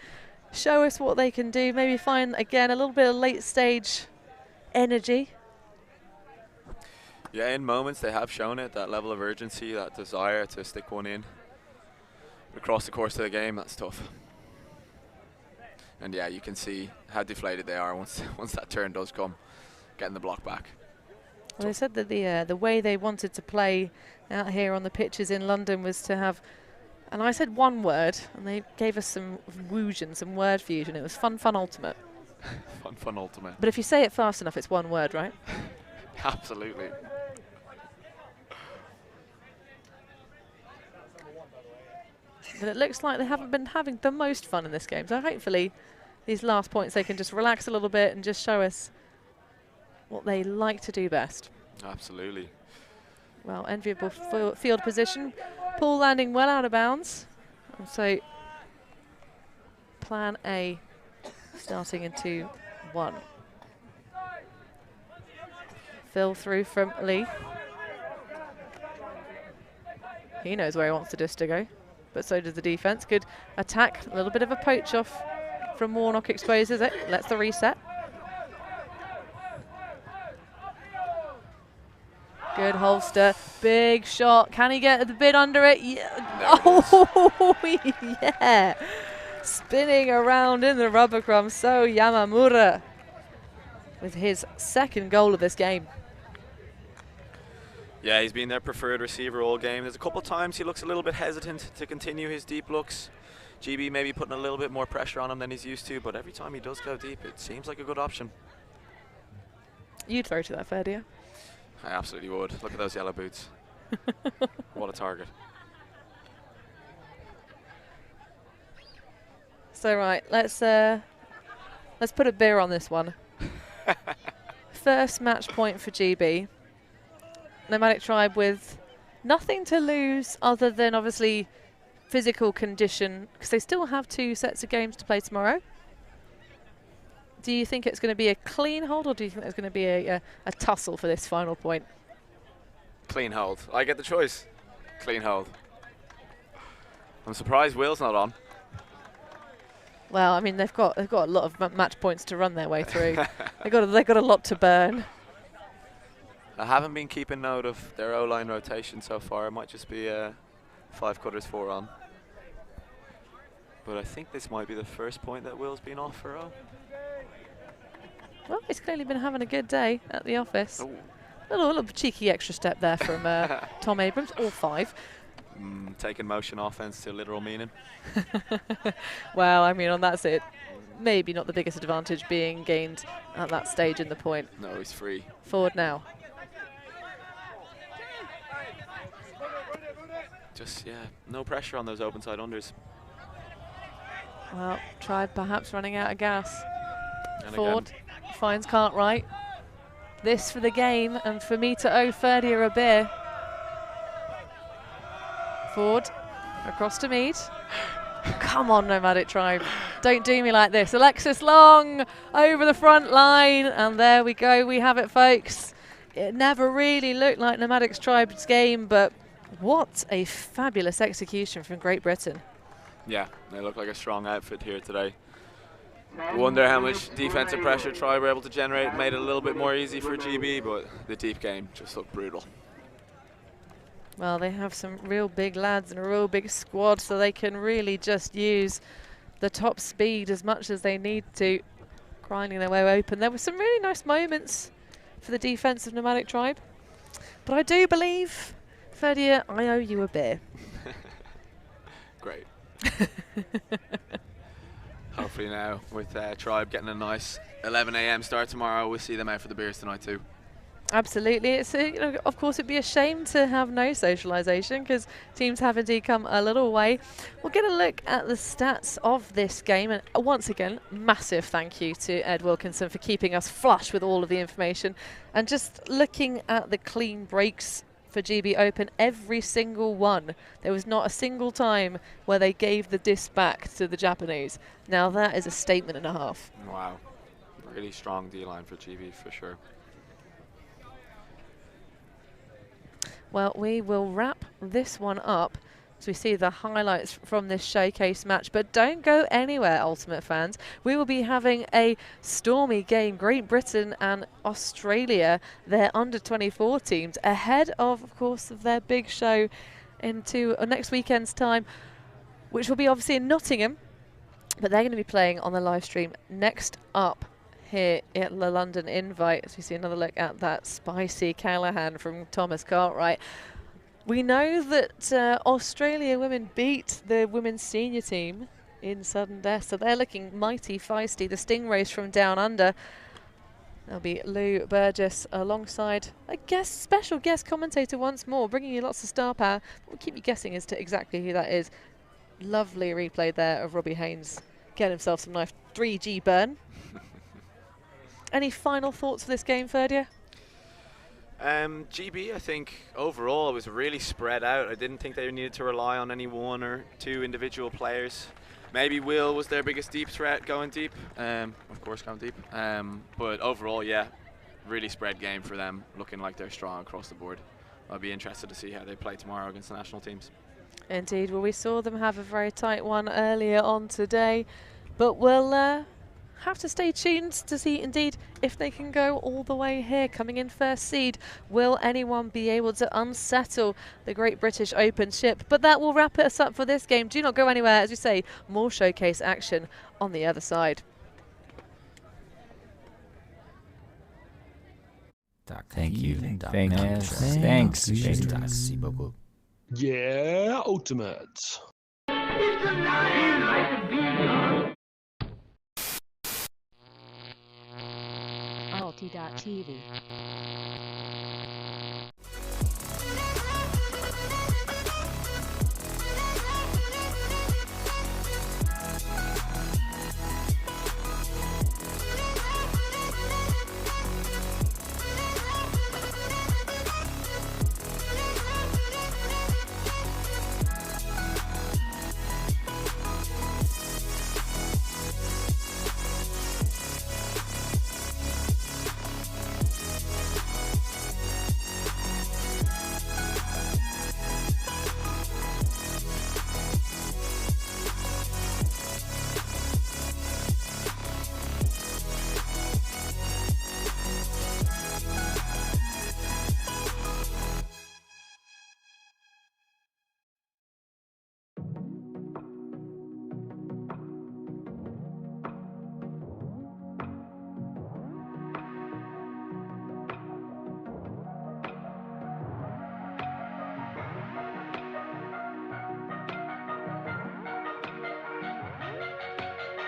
S1: show us what they can do. Maybe find, again, a little bit of late stage energy.
S2: Yeah, in moments they have shown it, that level of urgency, that desire to stick one in. Across the course of the game, that's tough. And yeah, you can see how deflated they are once that turn does come, getting the block back.
S1: Well, they said that the way they wanted to play out here on the pitches in London was to have, and I said one word, and they gave us some woosion, some word fusion. It was fun, fun, ultimate.
S2: Fun, fun, ultimate.
S1: But if you say it fast enough, it's one word, right?
S2: Absolutely.
S1: But it looks like they haven't been having the most fun in this game. So hopefully these last points they can just relax a little bit and just show us what they like to do best.
S2: Absolutely.
S1: Well, enviable field position. Paul landing well out of bounds. And so plan A starting in 2-1. Fill through from Lee. He knows where he wants the disc to go, but so does the defense. Good attack, a little bit of a poach off from Warnock, exposes it, lets the reset. Good holster, big shot. Can he get the bit under it? Yeah. Oh, yeah. Spinning around in the rubber crumb. So Yamamura with his second goal of this game.
S2: Yeah, he's been their preferred receiver all game. There's a couple of times he looks a little bit hesitant to continue his deep looks. GB maybe putting a little bit more pressure on him than he's used to, but every time he does go deep, it seems like a good option.
S1: You'd throw to that, fair, dear?
S2: I absolutely would. Look at those yellow boots. What a target.
S1: So right, let's put a beer on this one. First match point for GB. Nomadic Tribe with nothing to lose other than obviously physical condition, because they still have 2 sets of games to play tomorrow. Do you think it's going to be a clean hold, or do you think there's going to be a tussle for this final point?
S2: Clean hold. I get the choice. Clean hold. I'm surprised Will's not on.
S1: Well, I mean they've got a lot of match points to run their way through. they've got a lot to burn.
S2: I haven't been keeping note of their O-line rotation so far. It might just be 5 cutters, 4 on. But I think this might be the first point that Will's been off for O.
S1: Well, he's clearly been having a good day at the office.
S2: Ooh.
S1: A little cheeky extra step there from Tom Abrams, all 5.
S2: Taking motion offense to literal meaning.
S1: Well, I mean, on that's it. Maybe not the biggest advantage being gained at that stage in the point.
S2: No, he's free.
S1: Forward now.
S2: Just, yeah, no pressure on those open side unders.
S1: Well, Tribe perhaps running out of gas.
S2: And
S1: Ford
S2: again.
S1: finds Cartwright. This for the game, and for me to owe Ferdier a beer. Ford across to Mead. Come on, Nomadic Tribe. Don't do me like this. Alexis Long over the front line, and there we go. We have it, folks. It never really looked like Nomadic's Tribe's game, but what a fabulous execution from Great Britain.
S2: Yeah, they look like a strong outfit here today. I wonder how much defensive pressure Tribe were able to generate. Made it a little bit more easy for GB, but the deep game just looked brutal.
S1: Well, they have some real big lads and a real big squad, so they can really just use the top speed as much as they need to, grinding their way open. There were some really nice moments for the defense of Nomadic Tribe, but I do believe, Ferdier, I owe you a beer.
S2: Great. Hopefully now, with Tribe getting a nice 11 AM start tomorrow, we'll see them out for the beers tonight too.
S1: Absolutely. It's of course it'd be a shame to have no socialisation, because teams have indeed come a little way. We'll get a look at the stats of this game, and once again, massive thank you to Ed Wilkinson for keeping us flush with all of the information. And just looking at the clean breaks for GB Open, every single one. There was not a single time where they gave the disc back to the Japanese. Now that is a statement and a half.
S2: Wow. Really strong D-line for GB for sure.
S1: Well, we will wrap this one up as we see the highlights from this showcase match. But don't go anywhere, Ultimate fans. We will be having a stormy game. Great Britain and Australia, their under-24 teams, ahead of course, of their big show into next weekend's time, which will be obviously in Nottingham. But they're going to be playing on the live stream next up here at the London Invite, as we see another look at that spicy Callahan from Thomas Cartwright. We know that Australia women beat the women's senior team in sudden death, so they're looking mighty feisty. The Stingrays from Down Under. There'll be Lou Burgess alongside a special guest commentator once more, bringing you lots of star power. We'll keep you guessing as to exactly who that is. Lovely replay there of Robbie Haynes getting himself some nice 3G burn. Any final thoughts for this game, Ferdia?
S2: GB, I think overall it was really spread out. I didn't think they needed to rely on any one or two individual players. Maybe Will was their biggest deep threat going deep, of course going deep. But overall, yeah, really spread game for them, looking like they're strong across the board. I'll be interested to see how they play tomorrow against the national teams.
S1: Indeed, well, we saw them have a very tight one earlier on today, but we'll have to stay tuned to see indeed if they can go all the way here. Coming in first seed, will anyone be able to unsettle the Great British Open ship? But that will wrap us up for this game. Do not go anywhere. As we say, more showcase action on the other side.
S4: Thank you.
S5: Thanks.
S6: Yeah, Ultimate.
S5: ULTI.TV.